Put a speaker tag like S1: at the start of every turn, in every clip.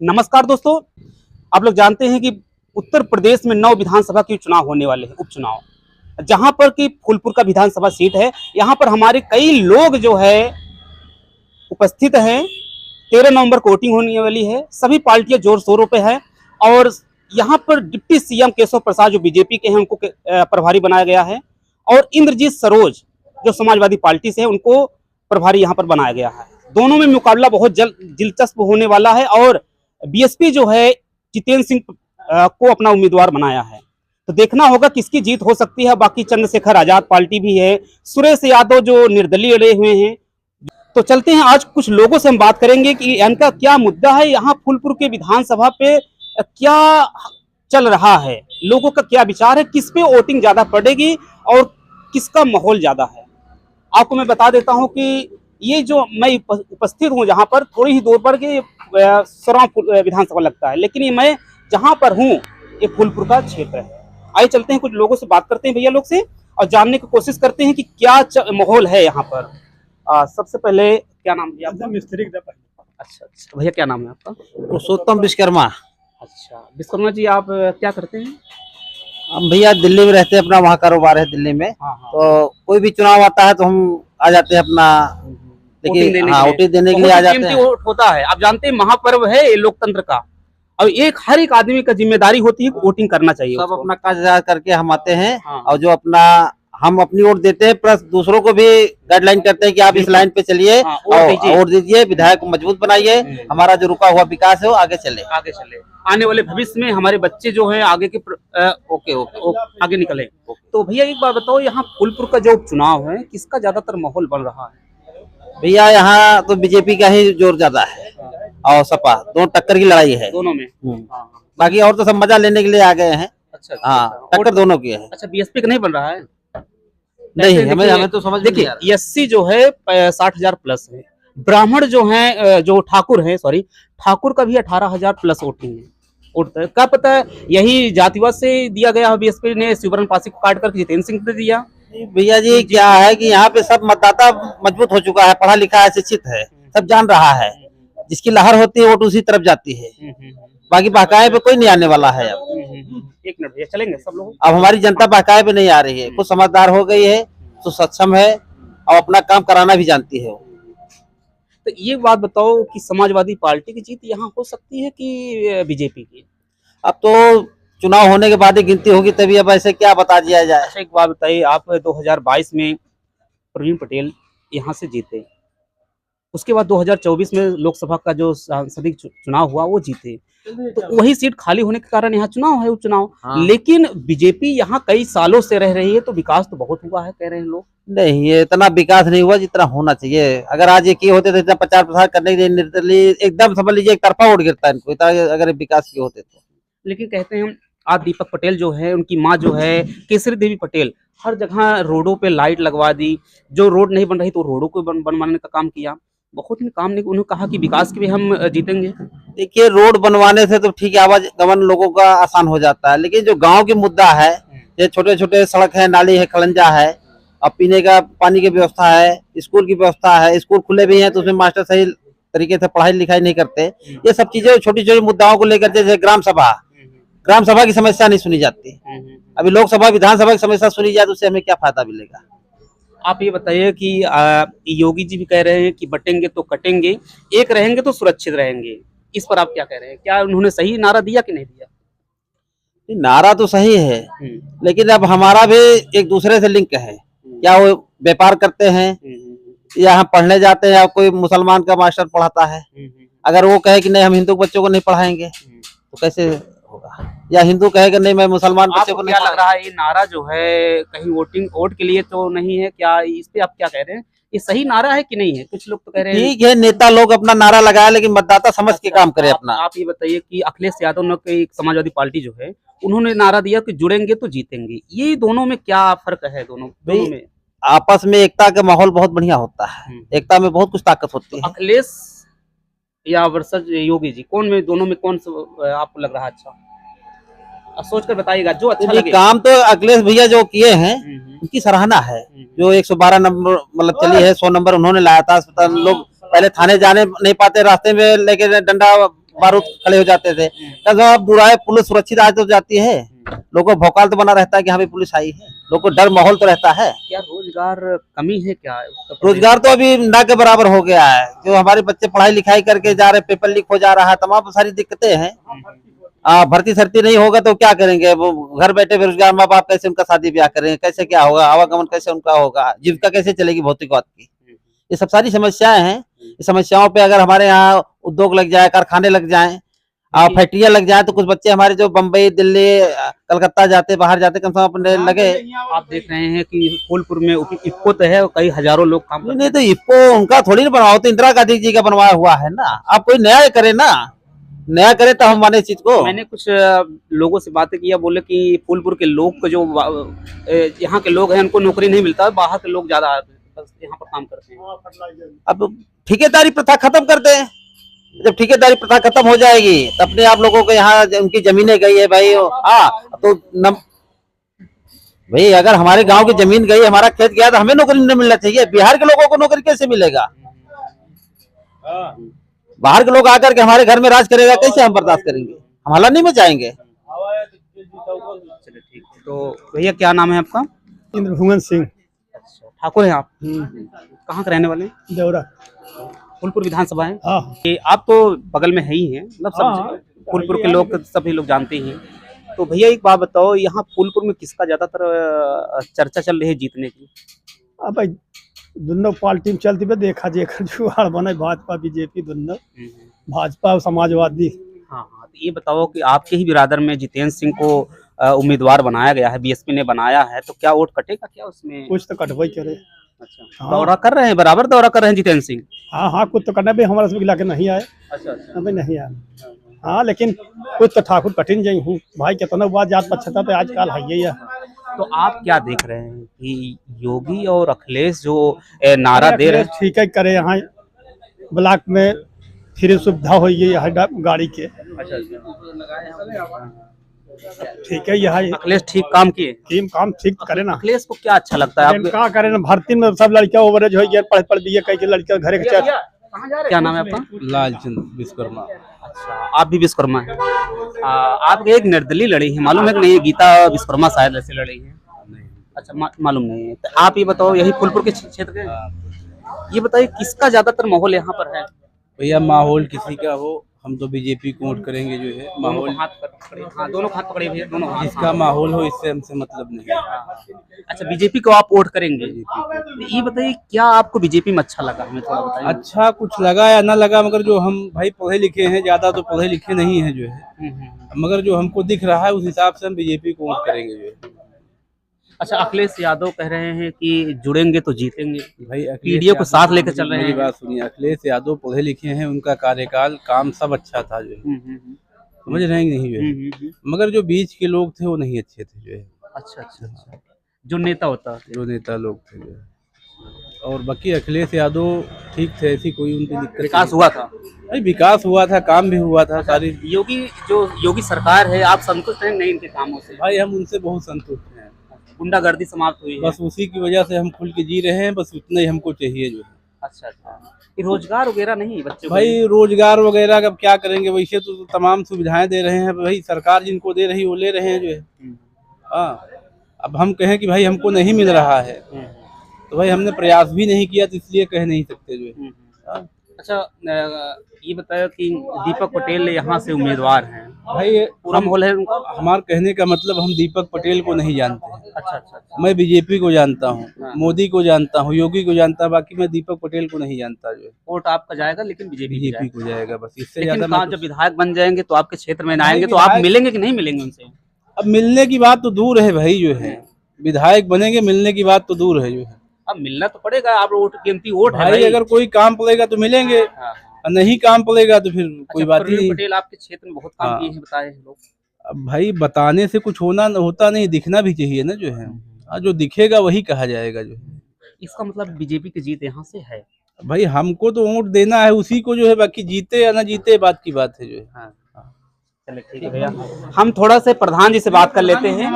S1: नमस्कार दोस्तों, आप लोग जानते हैं कि उत्तर प्रदेश में 9 विधानसभा के चुनाव होने वाले हैं, उपचुनाव। जहां पर कि फूलपुर का विधानसभा सीट है, यहां पर हमारे कई लोग जो है उपस्थित हैं। 13 नवंबर को वोटिंग होने वाली है। सभी पार्टियां जोर शोरों पे है और यहां पर डिप्टी सीएम केशव प्रसाद जो बीजेपी के हैं उनको प्रभारी बनाया गया है और इंद्रजीत सरोज जो समाजवादी पार्टी से है उनको प्रभारी यहां पर बनाया गया है। दोनों में मुकाबला बहुत दिलचस्प होने वाला है और बीएसपी जो है जितेंद्र सिंह को अपना उम्मीदवार बनाया है, तो देखना होगा किसकी जीत हो सकती है। बाकी चंद्रशेखर आजाद पार्टी भी है, सुरेश यादव जो निर्दलीय अड़े हुए हैं। तो चलते हैं, आज कुछ लोगों से हम बात करेंगे कि इनका क्या मुद्दा है, यहाँ फूलपुर के विधानसभा पे क्या चल रहा है, लोगों का क्या विचार है, किस पे वोटिंग ज्यादा पड़ेगी और किसका माहौल ज्यादा है। आपको मैं बता देता हूँ कि ये जो मैं उपस्थित हूँ जहाँ पर थोड़ी ही दूर पर के सराव विधानसभा लगता है, लेकिन ये मैं जहाँ पर हूँ ये फूलपुर का क्षेत्र है। आइए चलते हैं, कुछ लोगों से बात करते हैं भैया लोग से और जानने की कोशिश करते हैं कि क्या माहौल है यहाँ पर। सबसे पहले क्या नाम है आपका?
S2: मिस्त्री।
S1: अच्छा, भैया क्या नाम है आपका?
S3: पुरुषोत्तम विश्वकर्मा।
S1: अच्छा विश्वकर्मा जी, आप क्या करते हैं?
S3: हम भैया दिल्ली में रहते हैं, अपना वहाँ कारोबार है दिल्ली में।
S1: हाँ।
S3: तो कोई भी चुनाव आता है तो हम आ जाते हैं अपना, लेकिन वोटिंग देने के लिए आ जाते हैं।
S1: वोट होता है, आप जानते हैं महापर्व है ये लोकतंत्र का और हर एक आदमी का जिम्मेदारी होती है वोटिंग करना चाहिए।
S3: सब अपना काज करके हम आते हैं।
S1: हाँ।
S3: और जो अपना हम अपनी वोट देते हैं प्लस दूसरों को भी गाइडलाइन करते हैं कि आप इस लाइन पे चलिए और वोट दीजिए, विधायक को मजबूत बनाइए, हमारा जो रुका हुआ विकास है वो आगे चले।
S1: आने वाले भविष्य में हमारे बच्चे जो है आगे के आगे निकले। तो भैया एक बात बताओ, यहाँ फूलपुर का जो चुनाव है किसका ज्यादातर माहौल बन रहा है?
S3: भैया यहाँ तो बीजेपी का ही जोर ज्यादा है और सपा, दोनों टक्कर की लड़ाई है
S1: दोनों में।
S3: बाकी और तो सब मजा लेने के लिए आ गए हैं।
S1: अच्छा।
S3: हाँ, टक्कर दोनों की है।
S1: अच्छा, बीएसपी का नहीं बन रहा है?
S3: नहीं, हमें तो समझ
S1: देखिए, एससी जो है 60,000 प्लस है, ब्राह्मण जो है जो ठाकुर है, ठाकुर का भी 18,000 प्लस वोटिंग है। क्या पता है यही जातिवाद से दिया गया, बीएसपी ने शिवरन पासी को काट कर जितेंद्र सिंह ने दिया।
S3: भैया जी क्या है कि यहाँ पे सब मतदाता मजबूत हो चुका है, पढ़ा लिखा है, शिक्षित है, सब जान रहा है, जिसकी लहर होती है वोट उसी तरफ जाती है। बाकी बहकाए पे कोई नहीं आने वाला है। अब
S1: एक मिनट भैया, चलेंगे सब लोग।
S3: अब हमारी जनता बहकाए पे नहीं आ रही है, कुछ समझदार हो गई है, तो सक्षम है और अपना काम कराना भी जानती है।
S1: तो ये बात बताओ कि समाजवादी पार्टी की जीत यहाँ हो सकती है कि बीजेपी की?
S3: अब तो चुनाव होने के बाद ही गिनती होगी, तभी अब ऐसे क्या बता दिया जाए।
S1: अच्छा एक बात बताइए, आप 2022 में प्रवीण पटेल यहाँ से जीते, उसके बाद 2024 में लोकसभा का जो सांसदीय चुनाव हुआ वो जीते, तो वही सीट खाली होने के कारण यहाँ चुनाव है, उपचुनाव। हाँ। लेकिन बीजेपी यहाँ कई सालों से रह रही है, तो विकास तो बहुत हुआ है कह रहे हैं लोग।
S3: नहीं, ये इतना विकास नहीं हुआ जितना होना चाहिए। अगर आज ये किए होते तो इतना प्रचार प्रसार करने के लिए एकदम समझ लीजिए एक तरफा वोट गिरता है इनको, अगर विकास किए होते तो।
S1: लेकिन कहते हैं आज दीपक पटेल जो है, उनकी माँ जो है केसरी देवी पटेल, हर जगह रोडों पे लाइट लगवा दी, जो रोड नहीं बन रही तो रोडों को बनवाने का काम किया, बहुत ही काम नहीं। उन्होंने कहा कि विकास के भी हम जीतेंगे।
S3: देखिए, रोड बनवाने से तो ठीक है, आवागमन लोगों का आसान हो जाता है, लेकिन जो गांव की मुद्दा है, ये छोटे छोटे सड़क है, नाली है, खलंजा है, अब पीने का पानी की व्यवस्था है, स्कूल की व्यवस्था है, स्कूल खुले भी हैं तो उसमें मास्टर सही तरीके से पढ़ाई लिखाई नहीं करते, ये सब चीजें छोटी छोटी मुद्दाओं को लेकर, जैसे ग्राम सभा की समस्या नहीं सुनी जाती। अभी लोकसभा विधानसभा की समस्या सुनी जाए तो उससे हमें क्या फायदा मिलेगा?
S1: आप ये बताइए कि योगी जी भी कह रहे हैं कि बटेंगे तो कटेंगे, एक रहेंगे तो सुरक्षित रहेंगे, इस पर आप क्या कह रहे हैं? क्या उन्होंने सही नारा दिया कि नहीं दिया?
S3: नारा तो सही है, लेकिन अब हमारा भी एक दूसरे से लिंक है। क्या वो व्यापार करते हैं या हम पढ़ने जाते हैं या कोई मुसलमान का मास्टर पढ़ाता है? अगर वो कहे कि नहीं हम हिंदू बच्चों को नहीं पढ़ाएंगे तो कैसे होगा? या हिंदू कहेगा नहीं मैं मुसलमान बच्चों को नहीं।
S1: क्या लग रहा है ये नारा जो है कहीं वोट के लिए तो नहीं है क्या? इस पे आप क्या कह रहे हैं, ये सही नारा है कि नहीं है? कुछ लोग तो कह रहे हैं
S3: ठीक है, नेता लोग अपना नारा लगाए, लेकिन मतदाता समझ के काम करे अपना।
S1: आप ये बताइए कि अखिलेश यादव ने की समाजवादी पार्टी जो है उन्होंने नारा दिया कि जुड़ेंगे तो जीतेंगे, ये दोनों में क्या फर्क है? दोनों में
S3: आपस में एकता का माहौल बहुत बढ़िया होता है, एकता में बहुत कुछ ताकत होती है।
S1: अखिलेश या वर्सेस योगी जी, कौन में दोनों में कौन सा आपको लग रहा है अच्छा? सोच कर बताइएगा जो अच्छा लगे।
S3: काम तो अखिलेश भैया जो किए हैं उनकी सराहना है। जो 112 नंबर मतलब चली है, 100 नंबर उन्होंने लाया था। अस्पताल लोग पहले थाने जाने नहीं पाते, रास्ते में लेके डंडा बारूद खड़े हो जाते थे। तो जब आप दूर आए, पुलिस सुरक्षित आज तो जाती है, लोगों को भौकाल तो बना रहता है कि हाँ भाई पुलिस आई है, लोगों को डर माहौल तो रहता है।
S1: क्या रोजगार कमी है क्या उत्तर प्रदेश
S3: रोजगार तो अभी ना के बराबर हो गया है। जो हमारे बच्चे पढ़ाई लिखाई करके जा रहे, पेपर लीक हो जा रहा है, तमाम सारी दिक्कतें हैं। भर्ती सर्ती नहीं होगा तो क्या करेंगे, वो घर बैठे बेरोजगार माँ बाप कैसे उनका शादी ब्याह करेंगे, कैसे क्या होगा, आवागमन कैसे उनका होगा, जीविका कैसे चलेगी भौतिकवाद की। ये सब सारी समस्याएं हैं। इस समस्याओं पे अगर हमारे यहाँ उद्योग लग जाए, कारखाने लग जाएं, फैक्ट्रियां लग जाए, तो कुछ बच्चे हमारे जो बम्बई, दिल्ली, कलकत्ता जाते, बाहर जाते, कम से कम अपने लगे।
S1: आप देख रहे हैं कि फूलपुर में इफ्को तो है, कई हजारों लोग काम करते
S3: नहीं तो इफ्को उनका थोड़ी ना बनवाओ, तो इंदिरा गांधी जी का बनवाया हुआ है ना। आप कोई नया करे ना, नया करे तो हम माने इस चीज को।
S1: मैंने कुछ लोगों से बातें किया, बोले कि फूलपुर के लोग को जो यहाँ के लोग हैं उनको नौकरी नहीं मिलता, बाहर के लोग ज्यादा यहाँ पर काम करते हैं।
S3: अब ठेकेदारी प्रथा खत्म कर दे। जब ठेकेदारी प्रथा खत्म हो जाएगी तो अपने आप लोगों को यहाँ उनकी जमीनें गई है भाई, हाँ तो भाई अगर हमारे गांव की जमीन गई, हमारा खेत गया, तो हमें नौकरी नहीं मिलना चाहिए। बिहार के लोगों को नौकरी कैसे मिलेगा? बाहर के लोग आकर के हमारे घर में राज करेगा, कैसे हम बर्दाश्त करेंगे? हम हल्ला नहीं मचाएंगे।
S1: चलिए ठीक है। तो भैया क्या नाम है आपका?
S2: इंद्रभुवन सिंह।
S1: अच्छा, ठाकुर हैं आप? कहाँ के रहने वाले हैं?
S2: देवरा।
S1: फूलपुर विधानसभा है।
S2: हाँ
S1: ये आप तो बगल में है ही हैं, मतलब सब फूलपुर के लोग तो सभी लोग जानते ही हैं। तो भैया एक बात बताओ, यहाँ फूलपुर में किसका ज्यादातर चर्चा चल रही है जीतने की?
S2: अब भाई दोनों पार्टी में चलती है, देखा जेकर जुगाड़ बने, भाजपा बीजेपी दोनों, भाजपा और समाजवादी।
S1: हाँ हाँ, तो ये बताओ कि आपके ही बिरादर में जितेंद्र सिंह को उम्मीदवार बनाया गया है, बीएसपी ने बनाया है, तो क्या वोट कटेगा क्या उसमें?
S2: कुछ तो कटवाई करे।
S1: अच्छा,
S2: हाँ।
S1: दौरा कर रहे हैं, बराबर दौरा कर रहे हैं जितेंद्र सिंह?
S2: हाँ कुछ तो करना भी हमारा सब इलाके नहीं आए।
S1: अच्छा अच्छा।
S2: अभी नहीं आए। हाँ लेकिन कुछ तो ठाकुर कठिन जाई हूँ भाई, कितना हुआ जात पछता पे आजकल है ही है।
S1: तो आप क्या देख रहे हैं कि योगी और अखिलेश जो नारा दे रहे हैं?
S2: ठीक है करे, यहाँ ब्लॉक में फ्री सुविधा हो गई है गाड़ी के।
S1: अच्छा अच्छा,
S2: ठीक है, यह
S1: अखिलेश ठीक काम किए?
S2: टीम काम ठीक करे ना।
S1: अखिलेश को क्या अच्छा लगता है?
S2: क्या करे ना, भर्ती में सब लड़कियां ओवरेज हो गया, पढ़ बीए कई के लड़कियां घरे के चार।
S1: क्या नाम है आपका?
S4: लालचंद विश्वकर्मा।
S1: अच्छा, आप भी विश्वकर्मा हैं। आप एक निर्दलीय लड़ी है, मालूम है कि नहीं? गीता विश्वकर्मा शायद ऐसे लड़ी है। अच्छा, मालूम नहीं है। तो आप ये बताओ, यही फूलपुर के क्षेत्र के, ये बताइए किसका ज्यादातर माहौल यहाँ पर है?
S4: भैया माहौल किसी का हो, हम तो बीजेपी को वोट करेंगे। जो है
S1: माहौल
S4: माहौल
S1: हाथ पकड़े, हाँ दोनों हाथ पकड़े भैया, दोनों हाथ।
S4: जिसका माहौल हो, इससे हमसे मतलब नहीं है।
S1: अच्छा, बीजेपी को आप वोट करेंगे? तो ये बताइए क्या आपको बीजेपी में अच्छा लगा, हमें थोड़ा बताइए।
S4: अच्छा कुछ लगा या ना लगा, मगर जो हम भाई पढ़े लिखे हैं, ज्यादा तो पढ़े लिखे नहीं है जो है, मगर जो हमको दिख रहा है उस हिसाब से हम बीजेपी को वोट करेंगे जो है।
S1: अच्छा, अखिलेश यादव कह रहे हैं कि जुड़ेंगे तो जीतेंगे,
S4: भाई
S1: पीडीओ को साथ लेकर चल रहे हैं।
S4: मेरी बात सुनिए, अखिलेश यादव पढ़े लिखे हैं, उनका कार्यकाल काम सब अच्छा था जो है, समझ रहे हैं कि नहीं जो है, मगर जो बीच के लोग थे वो नहीं अच्छे थे जो है।
S1: अच्छा अच्छा अच्छा, जो नेता होता है,
S4: जो नेता लोग थे जो है, और बाकी अखिलेश यादव ठीक थे, ऐसी कोई उनकी दिक्कत
S1: विकास हुआ था?
S4: नहीं, विकास हुआ था, काम भी हुआ था सारी।
S1: योगी सरकार है, आप संतुष्ट हैं नहीं इनके कामों से?
S4: भाई हम उनसे बहुत संतुष्ट हैं।
S1: गुंडागर्दी समाप्त हुई है?
S4: बस उसी की वजह से हम खुल के जी रहे हैं, बस उतना ही हमको चाहिए जो है।
S1: अच्छा अच्छा, ये रोजगार वगैरह नहीं बच्चों को?
S4: भाई रोजगार वगैरह का क्या करेंगे, वैसे तो तमाम सुविधाएं दे रहे हैं भाई, सरकार जिनको दे रही वो ले रहे हैं जो है। हाँ, अब हम कहें कि भाई हमको नहीं मिल रहा है, तो भाई हमने प्रयास भी नहीं किया, तो इसलिए कह नहीं सकते जो है। हाँ।
S1: अच्छा, ये बताया कि दीपक पटेल यहाँ से उम्मीदवार हैं,
S4: भाई
S1: पूरा माहौल है उनका?
S4: हमारे कहने का मतलब, हम दीपक पटेल को नहीं जानते हैं।
S1: अच्छा अच्छा,
S4: मैं बीजेपी को जानता हूँ, मोदी को जानता हूँ, योगी को जानता हूँ, बाकी मैं दीपक पटेल को नहीं जानता जो है।
S1: वोट आपका जाएगा लेकिन बीजेपी
S4: को जाएगा बस, इससे
S1: लेकिन
S4: ज्यादा।
S1: जब विधायक बन जाएंगे तो आपके क्षेत्र में आएंगे तो आप मिलेंगे कि नहीं मिलेंगे उनसे?
S4: अब मिलने की बात तो दूर है भाई जो है, विधायक बनेंगे, मिलने की बात तो दूर है जो है।
S1: अब मिलना तो पड़ेगा, आप वोट कीमती वोट है
S4: भाई, अगर कोई काम पड़ेगा तो मिलेंगे, नहीं काम पड़ेगा तो फिर कोई बात ही नहीं।
S1: पटेल आपके क्षेत्र में बहुत काम किए हैं, बताए हैं लोग।
S4: अब भाई बताने से कुछ होता नहीं, दिखना भी चाहिए ना जो है। जो दिखेगा वही कहा जाएगा जो है।
S1: इसका मतलब बीजेपी की जीत यहाँ से है?
S4: भाई हमको तो वोट देना है उसी को जो है, बाकी जीते या ना जीते बात की बात है जो है।
S1: चलिए ठीक है भैया, हम थोड़ा से प्रधान जी से बात कर लेते हैं।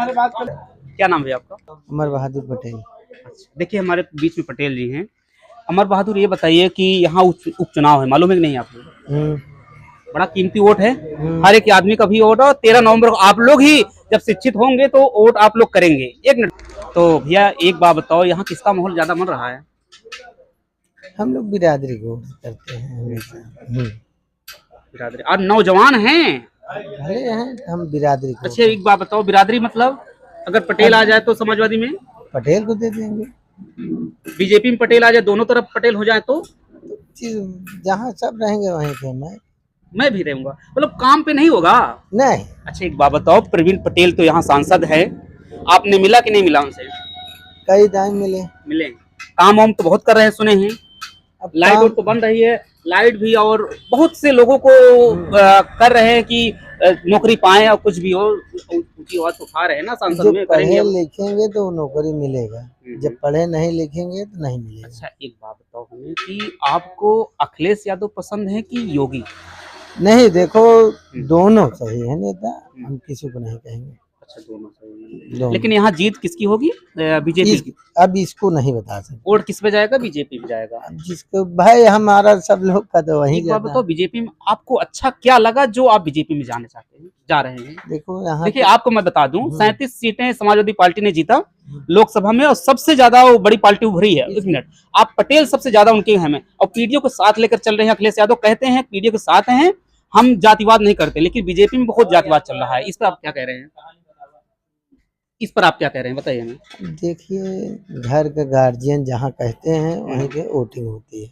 S1: क्या नाम है आपका?
S5: अमर बहादुर पटेल।
S1: अच्छा, देखिए हमारे बीच में पटेल जी हैं। अमर बहादुर, ये बताइए कि यहाँ उपचुनाव है, मालूम है कि नहीं आपको? बड़ा कीमती वोट है, हर एक आदमी का भी वोट है। 13 नवंबर को आप लोग ही जब शिक्षित होंगे तो वोट आप लोग करेंगे। एक मिनट, तो भैया एक बात बताओ, यहाँ किसका माहौल ज्यादा बन रहा है?
S5: हम लोग बिरादरी को करते हैं हमेशा।
S1: बिरादरी और नौजवान हैं।
S5: भले हैं हम बिरादरी को।
S1: अच्छा एक बात बताओ, बिरादरी मतलब अगर पटेल आ जाए तो समाजवादी में,
S5: पटेल को दे देंगे।
S1: बीजेपी में पटेल आ जाए, दोनों तरफ पटेल हो जाए तो
S5: जहाँ सब रहेंगे वहीं पे
S1: मैं भी रहूंगा, मतलब काम पे नहीं होगा।
S5: नहीं।
S1: अच्छा एक बात बताओ, प्रवीण पटेल तो यहाँ सांसद है, आपने मिला कि नहीं मिला उनसे?
S5: कई टाइम मिले।
S1: काम वाम तो बहुत कर रहे हैं सुने हैं,
S5: अब
S1: लाइट तो बन रही है, लाइट भी, और बहुत से लोगों को कर रहे हैं कि नौकरी पाए और कुछ भी हो, उनकी आवाज उठा रहे हैं ना सांसद
S5: जो
S1: में,
S5: पढ़े
S1: करेंगे।
S5: लिखेंगे तो नौकरी मिलेगा, जब पढ़े नहीं लिखेंगे तो नहीं मिलेगा।
S1: अच्छा एक बात बताओ हमें कि आपको अखिलेश यादव पसंद है कि योगी?
S5: नहीं, देखो दोनों सही है नेता, हम किसी को नहीं कहेंगे।
S1: अच्छा दोनों सही है। लेकिन यहाँ जीत किसकी होगी? बीजेपी की।
S5: अब इसको नहीं बता सकते।
S1: वोट किस पे जाएगा? बीजेपी पे जाएगा।
S5: अब जिसको भाई हमारा सब लोग का तो वही
S1: एक बात बताओ, बीजेपी में आपको अच्छा क्या लगा जो आप बीजेपी में जाना चाहते हैं, जा रहे हैं?
S5: देखो यहाँ
S1: देखिए आपको मैं बता दूं, 37 सीटें समाजवादी पार्टी ने जीता लोकसभा में, और सबसे ज्यादा वो बड़ी पार्टी उभरी है। एक मिनट, आप पटेल सबसे ज्यादा उनके हैं, और पीडीओ को साथ लेकर चल रहे हैं। अखिलेश यादव कहते हैं पीडीओ के साथ हैं, हम जातिवाद नहीं करते, लेकिन बीजेपी में बहुत जातिवाद चल रहा है। इस पर आप क्या कह रहे हैं? इस पर आप क्या कह रहे हैं बताइए हमें।
S5: देखिए घर का गार्जियन जहाँ कहते हैं वहीं पे वोटिंग होती है।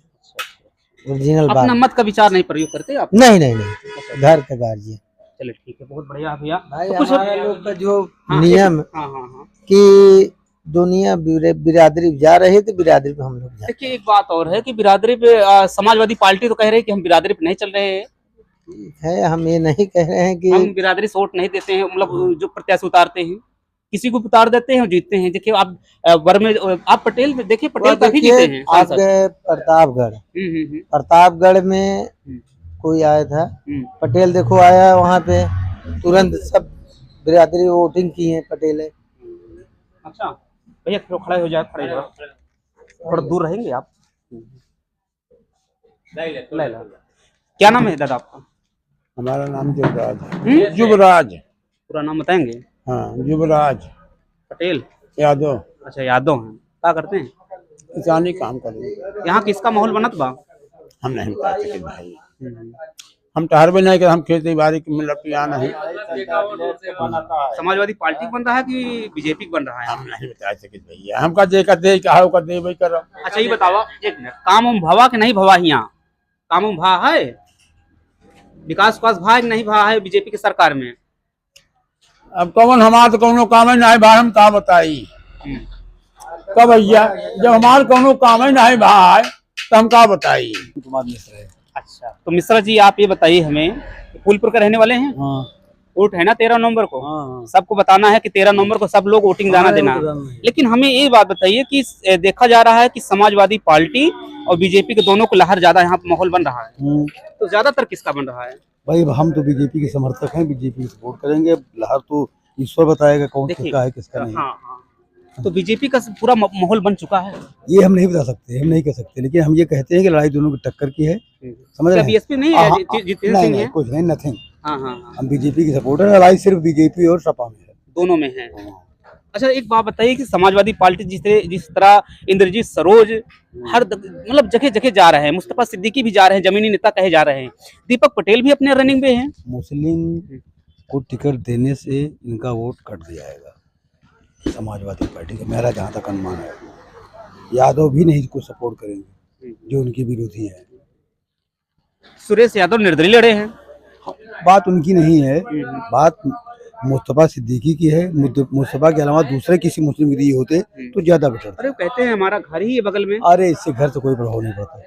S5: ओरिजिनल बात।
S1: अपना मत का विचार नहीं प्रयोग करते आप?
S5: नहीं, घर का गार्जियन।
S1: चलिए ठीक है, बहुत बढ़िया भैया।
S5: भाई
S1: तो कुछ
S5: हमारा लोग का जो
S1: हाँ,
S5: नियम
S1: हाँ।
S5: कि दुनिया बिरादरी जा रही है तो बिरादरी पे हम लोग जाते
S1: देखिए एक बात और है कि बिरादरी पे समाजवादी पार्टी तो कह रही है कि हम बिरादरी पे नहीं चल रहे हैं।
S5: हैं। हम ये नहीं कह रहे हैं कि
S1: हम बिरादरी से वोट नहीं देते हैं, मतलब जो प्रत्याशी उतारते हैं किसी को उतार देते हैं और जीतते हैं। देखिए आप वर में आप पटेल में देखिए, पटेल काफी जीते हैं
S5: आप गए प्रतापगढ़ में कोई आया था, पटेल देखो आया वहाँ पे, तुरंत सब बिरादरी वोटिंग की है पटेल है।
S1: अच्छा भैया खड़े हो जाए, खड़े हो जाओ, थोड़ा दूर रहेंगे आप। क्या नाम है दादा आपका?
S6: हमारा नाम युवराज। युवराज
S1: पूरा नाम बताएंगे?
S6: हाँ, युवराज
S1: पटेल
S6: यादव।
S1: अच्छा यादव हैं, क्या करते हैं?
S6: किसानी काम करेंगे।
S1: यहाँ किसका माहौल बनत बा?
S6: हम नहीं बता सकते भाई, हम टहर भी नहीं कर, हम खेती बाड़ी की मतलब पियाना है।
S1: समाजवादी पार्टी बन रहा है कि बीजेपी बन रहा है?
S6: हम नहीं बता सकते भैया, हमका दे कर दे कहा कर दे वही करो।
S1: अच्छा ये बताओ एक मिनट, काम उम भवा कि नहीं भवा? यहाँ काम उम भा है, विकास भा नहीं भा है बीजेपी की सरकार में?
S6: अब कौन हमारा तो कोनो काम ही नहीं भाई, हम का बताई कब भैया, जब हमारा कोनो काम ही नहीं भाई तो हम का बताई। कुमार मिश्रा है।
S1: अच्छा तो मिश्रा जी आप ये बताइए हमें, फूलपुर के रहने वाले हैं?
S6: हाँ।
S1: वोट है ना 13 नवंबर को?
S6: हाँ।
S1: सबको बताना है कि 13 नवंबर को सब लोग वोटिंग जाना देना। लेकिन हमें ये बात बताइए कि देखा जा रहा है कि समाजवादी पार्टी और बीजेपी के दोनों को लहर ज्यादा यहाँ माहौल बन रहा है, तो ज्यादातर किसका बन रहा है?
S7: भाई हम तो बीजेपी के समर्थक हैं, बीजेपी सपोर्ट करेंगे। लहर तो ईश्वर बताएगा कौन किसका है किसका नहीं।
S1: हाँ। तो बीजेपी का पूरा माहौल बन चुका है?
S7: ये हम नहीं बता सकते, हम नहीं कह सकते, लेकिन हम ये कहते हैं कि लड़ाई दोनों की टक्कर की है। समझ रहे हैं?
S1: बीएसपी नहीं है, जितेंद्र सिंह है?
S7: कुछ नहीं, नथिंग।
S1: हाँ।
S7: हम बीजेपी की सपोर्टर है, लड़ाई सिर्फ बीजेपी और सपा में है,
S1: दोनों में है। अच्छा एक बात बताइए कि समाजवादी पार्टी जिस तरह इंद्रजीत सरोज हर मतलब जगह जगह जा रहे हैं, मुस्तफा सिद्दीकी भी जा रहे हैं, जमीनी नेता कहे जा रहे हैं, दीपक पटेल भी अपने रनिंग में हैं।
S7: मुस्लिम को टिकट देने से इनका वोट कट जाएगा समाजवादी पार्टी का, मेरा जहाँ तक अनुमान है। यादव भी नहीं इसको सपोर्ट करेंगे जो उनके विरोधी है।
S1: सुरेश यादव निर्दलीय लड़े हैं,
S7: बात उनकी नहीं है, बात मुस्तफा सिद्दीकी की है। मुस्तफा के अलावा दूसरे किसी मुस्लिम विरोधी होते तो ज्यादा बेटर।
S1: अरे वो कहते हैं हमारा घर ही है बगल में।
S7: अरे इससे घर से कोई प्रभाव नहीं पड़ता,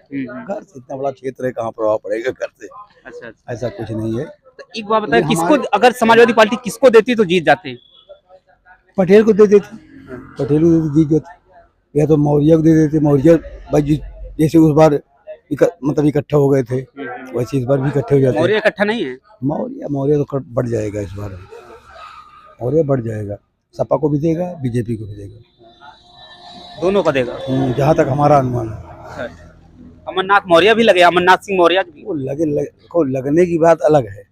S7: घर से इतना बड़ा क्षेत्र है, कहाँ प्रभाव पड़ेगा घर से?
S1: अच्छा
S7: ऐसा कुछ नहीं है।
S1: तो एक बात बताइए, किसको अगर समाजवादी पार्टी किसको देती तो जीत जाते?
S7: पटेल को दे देते, पटेल को दे जीत जाते, या तो मौर्य को दे देते। मौर्य भाई जैसे उस बार मतलब इकट्ठा हो गए थे, वैसे इस बार भी इकट्ठे हो जाते।
S1: मौर्य इकट्ठा नहीं है?
S7: मौर्य तो बढ़ जाएगा इस बार, मौर्य बढ़ जाएगा। सपा को भी देगा, बीजेपी को भी देगा,
S1: दोनों को देगा
S7: जहाँ तक हमारा अनुमान है।
S1: अमरनाथ मौर्य भी लगे, अमरनाथ सिंह मौर्य भी
S7: वो लगने की बात अलग है,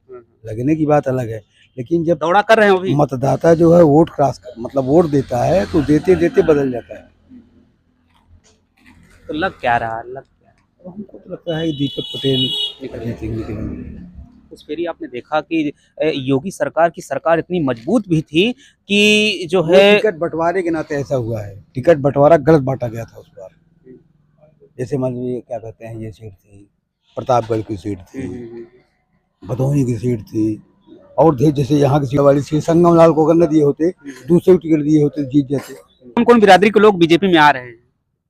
S7: लगने की बात अलग है, लेकिन जब
S1: दौड़ा कर रहे हैं वो भी।
S7: मतदाता जो है वोट मतलब वोट देता है तो देते देते बदल जाता है।
S1: तो लग क्या रहा है,
S7: तो हमको तो लगता है कि दीपक पटेल निकलेंगे।
S1: उस फेरी आपने देखा कि योगी सरकार की सरकार इतनी मजबूत भी थी कि जो
S7: वो
S1: है
S7: टिकट बंटवारे के नाते ऐसा हुआ है, टिकट बंटवारा गलत बांटा गया था उस बार। जैसे मान लीजिए क्या कहते हैं, ये सीट थी प्रतापगढ़ की सीट थी, भदोही की सीट थी, और जैसे यहाँ की सीट वाली सीट संगम लाल को अगर न दिए होते, दूसरे टिकट दिए होते जीत जाते।
S1: कौन कौन बिरादरी के लोग बीजेपी में आ रहे हैं?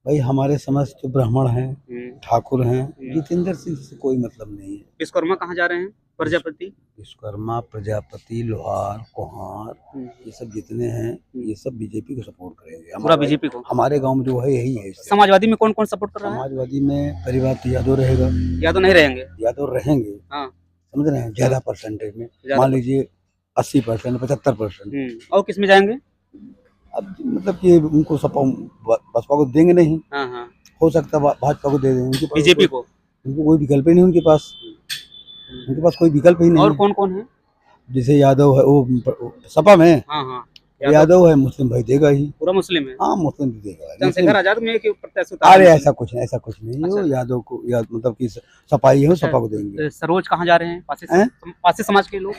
S7: भाई हमारे समाज तो ब्राह्मण हैं, ठाकुर हैं, जितेंद्र सिंह से कोई मतलब नहीं है।
S1: विश्वकर्मा कहाँ जा रहे हैं? प्रजापति,
S7: विश्वकर्मा, प्रजापति, लोहार, कोहार, ये सब जितने हैं ये सब बीजेपी को सपोर्ट करेंगे।
S1: पूरा बीजेपी को।
S7: हमारे गांव में जो है यही है।
S1: समाजवादी में कौन कौन सपोर्ट कर रहा है?
S7: समाजवादी में परिवार तो यादव रहेगा,
S1: यादव नहीं रहेंगे।
S7: यादव रहेंगे,
S1: हाँ।
S7: समझ रहे हैं, ज्यादा परसेंटेज में, मान लीजिए 80%, 75%।
S1: और किस में जाएंगे?
S7: अब मतलब कि उनको बसपा को देंगे नहीं,
S1: हाँ हाँ,
S7: हो सकता है भाजपा को दे दें, उनके पास
S1: बीजेपी को।
S7: उनको कोई विकल्प ही नहीं, उनके पास कोई विकल्प ही नहीं।
S1: और कौन कौन है?
S7: जैसे यादव है, वो सपा में
S1: हाँ हाँ,
S7: यादव है, मुस्लिम भाई देगा ही,
S1: पूरा मुस्लिम है।
S7: हाँ मुस्लिम भी देगा।
S1: चंद्रशेखर आजाद में एक प्रत्याशी।
S7: अरे ऐसा कुछ नहीं,
S1: अच्छा।
S7: वो यादव को मतलब कि सपाई है, सपा को देंगे।
S1: सरोज कहाँ जा रहे हैं? पासी समाज के लोग।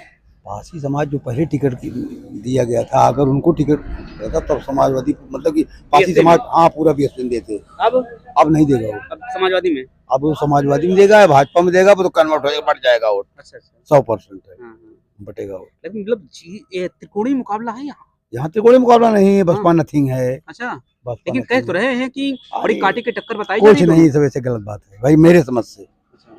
S7: पासी समाज जो पहले टिकट दिया गया था, अगर उनको टिकट रहता तब समाजवादी मतलब कि पासी समाज, हाँ पूरा बीएसपी देते। अब नहीं देगा वो,
S1: अब समाजवादी में।
S7: अब वो समाजवादी में देगा, भाजपा में देगा, वो तो कन्वर्ट हो जाएगा, बढ़ जाएगा वोट।
S1: अच्छा
S7: 100% है,
S1: हाँ,
S7: बटेगा वो।
S1: लेकिन मतलब ये त्रिकोणीय मुकाबला है
S7: यहाँ तो कोई मुकाबला नहीं है, बसपा नथिंग है।
S1: अच्छा,
S7: बसपा
S1: लेकिन कह
S7: नथिंग
S1: तो रहे हैं कि बड़ी कांटे की टक्कर बताई
S7: कुछ
S1: जा रही है।
S7: नहीं, सब ऐसे गलत बात है भाई, मेरे समझ से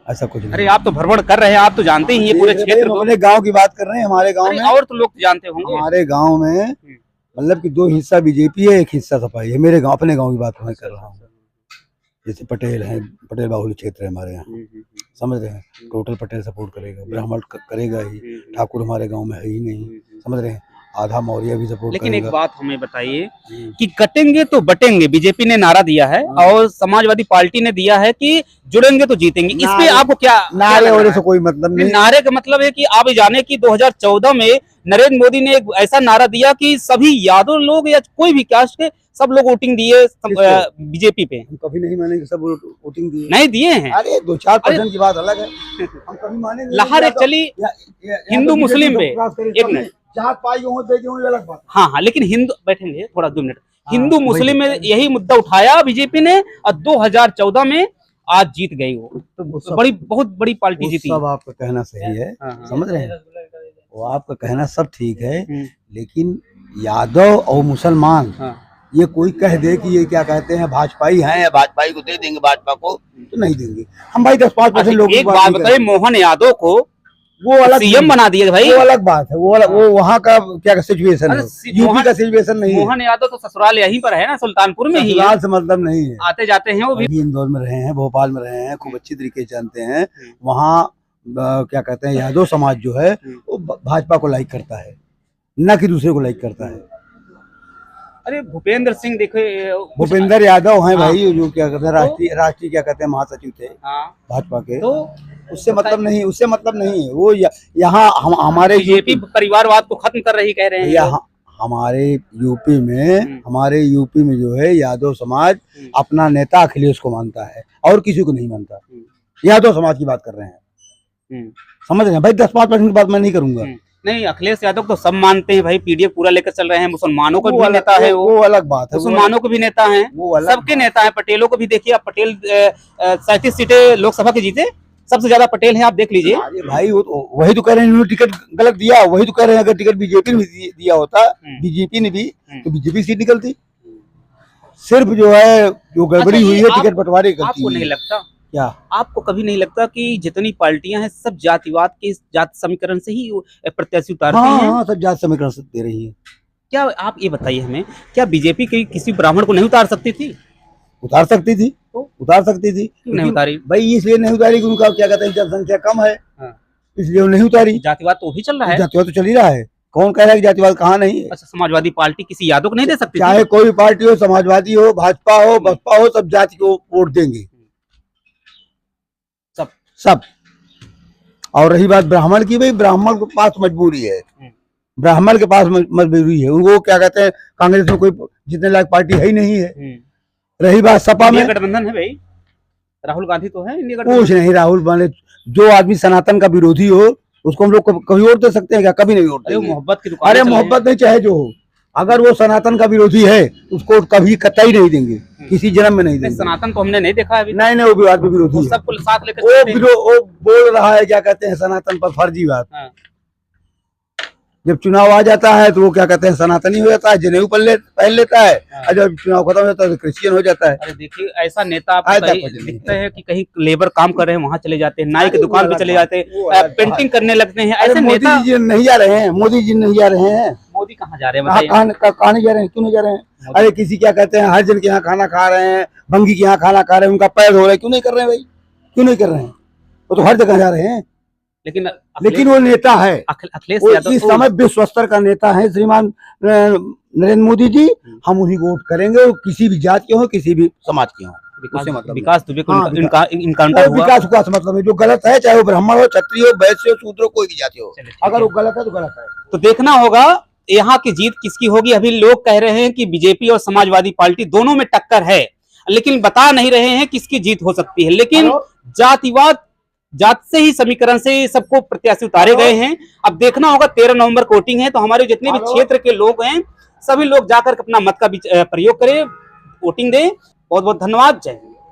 S7: ऐसा कुछ नहीं।
S1: अरे आप तो भरभर कर रहे हैं, आप तो जानते ही हैं पूरे क्षेत्र को।
S7: अपने गांव की बात कर रहे हैं, हमारे गांव में
S1: और तो लोग जानते होंगे।
S7: हमारे गांव में मतलब कि 2 हिस्सा बीजेपी है, 1 हिस्सा सपाई है। मेरे गांव, अपने गांव की बात मैं कर रहा हूँ। जैसे पटेल है, पटेल बाहुल्य क्षेत्र है हमारे यहाँ, समझ रहे हैं, टोटल पटेल सपोर्ट करेगा, ब्राह्मण करेगा ही, ठाकुर हमारे गांव में है ही नहीं, समझ रहे हैं, आधा मौर्य भी सपोर्ट
S1: लेकिन
S7: करेगा।
S1: एक बात हमें बताइए कि कटेंगे तो बटेंगे, बीजेपी ने नारा दिया है और समाजवादी पार्टी ने दिया है कि जुड़ेंगे तो जीतेंगे। इस पे आपको क्या
S7: नारे वाले से कोई मतलब नहीं।
S1: नारे का मतलब है कि आप जाने की 2014 में नरेंद्र मोदी ने एक ऐसा नारा दिया कि सभी यादव लोग या कोई भी कास्ट के सब लोग वोटिंग दिए बीजेपी पे।
S7: हम कभी नहीं मानेंगे सब वोटिंग दिए,
S1: नहीं दिए हैं।
S7: अरे 2-4% की बात अलग है, हम कभी मानेंगे।
S1: लहर एक चली हिंदू मुस्लिम पे, एक मिनट,
S7: जात पाई हो अलग बात।
S1: हाँ हाँ, लेकिन हिंदू, बैठेंगे थोड़ा 2 मिनट, हिंदू मुस्लिम में यही मुद्दा उठाया बीजेपी ने और 2014 में आज जीत गई वो, तो बड़ी बहुत बड़ी पार्टी जीती।
S7: सब आपका कहना सही है, समझ रहे हैं, वो आपका कहना सब ठीक है, लेकिन यादव और मुसलमान ये कोई कह दे कि ये क्या कहते हैं भाजपाई हैं, भाजपाई को दे देंगे, भाजपा को तो नहीं देंगे हम भाई। 10-5% लोग
S1: एक बात बताइए, मोहन यादव को
S7: वो अलग
S1: सीएम बना दिए भाई,
S7: वो अलग बात है, वो वहाँ का क्या सिचुएशन है, यूपी का सिचुएशन नहीं है।
S1: मोहन यादव तो ससुराल यहीं पर है ना, सुल्तानपुर में ही है,
S7: ससुराल से मतलब नहीं है,
S1: आते जाते हैं वो भी।
S7: इंदौर में रहे हैं, भोपाल में रहे हैं, खूब अच्छी तरीके से जानते हैं। वहाँ क्या कहते हैं, यादव समाज जो है वो भाजपा को लाइक करता है, न कि दूसरे को लाइक करता है।
S1: अरे भूपेंद्र सिंह देखो,
S7: भूपेंद्र यादव हैं भाई, जो क्या कहते हैं राष्ट्रीय क्या कहते हैं महासचिव थे भाजपा के, तो उससे मतलब नहीं, उससे मतलब नहीं है वो। यहाँ हमारे
S1: बीजेपी परिवारवाद को खत्म कर रही कह रहे हैं।
S7: यहाँ हमारे यूपी में जो है यादव समाज अपना नेता अखिलेश को मानता है और किसी को नहीं मानता। यादव समाज की बात कर रहे हैं, समझ रहे हैं भाई। 10-5% की बात मैं नहीं करूंगा।
S1: नहीं, अखिलेश यादव तो सब मानते हैं भाई, पीडीएफ पूरा लेकर चल रहे हैं, मुसलमानों को भी नेता है,
S7: वो अलग बात है,
S1: मुसलमानों को भी नेता है, सबके नेता है। पटेलों को भी देखिए आप, पटेल 37 सीटें लोकसभा के जीते, सबसे ज्यादा पटेल हैं, आप देख लीजिए
S7: भाई। वही तो कह रहे हैं, इन्होंने टिकट गलत दिया, वही तो कह रहे हैं, अगर टिकट बीजेपी ने दिया होता, बीजेपी ने भी, तो बीजेपी सीट निकलती। सिर्फ जो है जो गड़बड़ी हुई है टिकट बंटवारे करती है।
S1: आपको नहीं लगता,
S7: क्या
S1: आपको कभी नहीं लगता कि जितनी पार्टियां हैं सब जातिवाद के जाति समीकरण से ही प्रत्याशी उतारती हैं?
S7: हाँ, सब जाति समीकरण से दे रही है।
S1: क्या आप ये बताइए हमें, क्या बीजेपी किसी ब्राह्मण को नहीं उतार सकती थी?
S7: उतार सकती थी, उतार सकती थी,
S1: नहीं उतारी
S7: भाई। इसलिए नहीं उतारी कि उनका क्या कहते हैं जनसंख्या कम है, इसलिए वो नहीं उतारी।
S1: जातिवाद तो भी चल रहा है,
S7: जातिवाद तो चल ही रहा है, कौन कह रहा है कि जातिवाद कहाँ नहीं है?
S1: अच्छा, समाजवादी पार्टी किसी यादव को नहीं दे सकती?
S7: चाहे कोई भी पार्टी हो, समाजवादी हो, भाजपा हो, बसपा हो, सब जाति को वोट देंगे। सब। और रही बात ब्राह्मण की, भाई ब्राह्मण के पास मजबूरी है, ब्राह्मण के पास मजबूरी है। वो क्या कहते हैं, कांग्रेस में कोई जितने लायक पार्टी है ही नहीं है। रही बात सपा में,
S1: इंडिया गठबंधन है भाई, राहुल गांधी तो है इंडिया
S7: कुछ
S1: गठबंधन।
S7: नहीं। राहुल माने जो आदमी सनातन का विरोधी हो उसको हम लोग कभी वोट दे सकते हैं क्या? कभी नहीं वोट
S1: अरे वो
S7: देंगे।
S1: मोहब्बत की दुकान
S7: अरे मोहब्बत नहीं चाहे जो हो, अगर वो सनातन का विरोधी है उसको कभी कतई नहीं देंगे, किसी जन्म में नहीं देंगे।
S1: सनातन को हमने नहीं देखा अभी,
S7: नहीं नहीं, वो विवाद में विरोधी
S1: वो
S7: है।
S1: सबको साथ लेकर
S7: वो
S1: चलते हैं।
S7: वो बोल रहा है क्या कहते हैं सनातन पर फर्जी बात।
S1: हाँ।
S7: जब चुनाव आ जाता है तो वो क्या कहते हैं सनातनी हो जाता है, जनेऊ पहन लेता है, और जब चुनाव खत्म हो जाता है तो क्रिश्चियन हो जाता है।
S1: अरे देखिए ऐसा नेता आपको
S7: आज तक
S1: कहीं
S7: कुछ नहीं।
S1: दिखता है कि कहीं लेबर काम कर रहे हैं वहां चले जाते हैं, नाई की दुकान पे चले जाते
S7: वो
S1: हैं,
S7: अलग
S1: पेंटिंग करने लगते हैं,
S7: अरे
S1: ऐसे
S7: मोदी
S1: नेता।
S7: जी नहीं जा रहे हैं, मोदी जी नहीं जा रहे हैं।
S1: मोदी कहाँ जा रहे हैं
S7: कहाँ
S1: बताइए?
S7: कहाँ नहीं जा रहे हैं, क्यों नहीं जा रहे हैं? अरे किसी क्या कहते हैं हरिजन के यहाँ खाना खा रहे हैं, भंगी के यहाँ खाना खा रहे हैं, उनका पैर हो रहा है, क्यों नहीं कर रहे हैं भाई? क्यों नहीं कर रहे हैं? वो तो हर जगह जा रहे हैं। लेकिन वो नेता है,
S1: अखिलेश
S7: वो
S1: यादव
S7: इस समय विश्व स्तर का नेता है श्रीमान नरेंद्र मोदी जी। हम उन्हीं को वोट करेंगे, वो किसी भी जात के हो, किसी भी समाज के हो। उससे मतलब
S1: विकास दुबे को
S7: हाँ,
S1: इनकाउंटर हुआ।
S7: विकास का मतलब है, जो गलत है चाहे वो ब्राह्मण हो, क्षत्रिय हो, वैश्य हो, शूद्र हो, कोई भी जाति हो,
S1: चलिए, ठीक
S7: अगर
S1: है।
S7: वो गलत है तो गलत है।
S1: तो देखना होगा यहाँ की जीत किसकी होगी। अभी लोग कह रहे हैं कि बीजेपी और समाजवादी पार्टी दोनों में टक्कर है, लेकिन बता नहीं रहे हैं किसकी जीत हो सकती है। लेकिन जातिवाद, जात से ही समीकरण से सबको प्रत्याशी उतारे गए हैं। अब देखना होगा 13 नवंबर को वोटिंग है, तो हमारे जितने भी क्षेत्र के लोग हैं सभी लोग जाकर अपना मत का प्रयोग करें, वोटिंग दें। बहुत बहुत धन्यवाद, जय हिंद।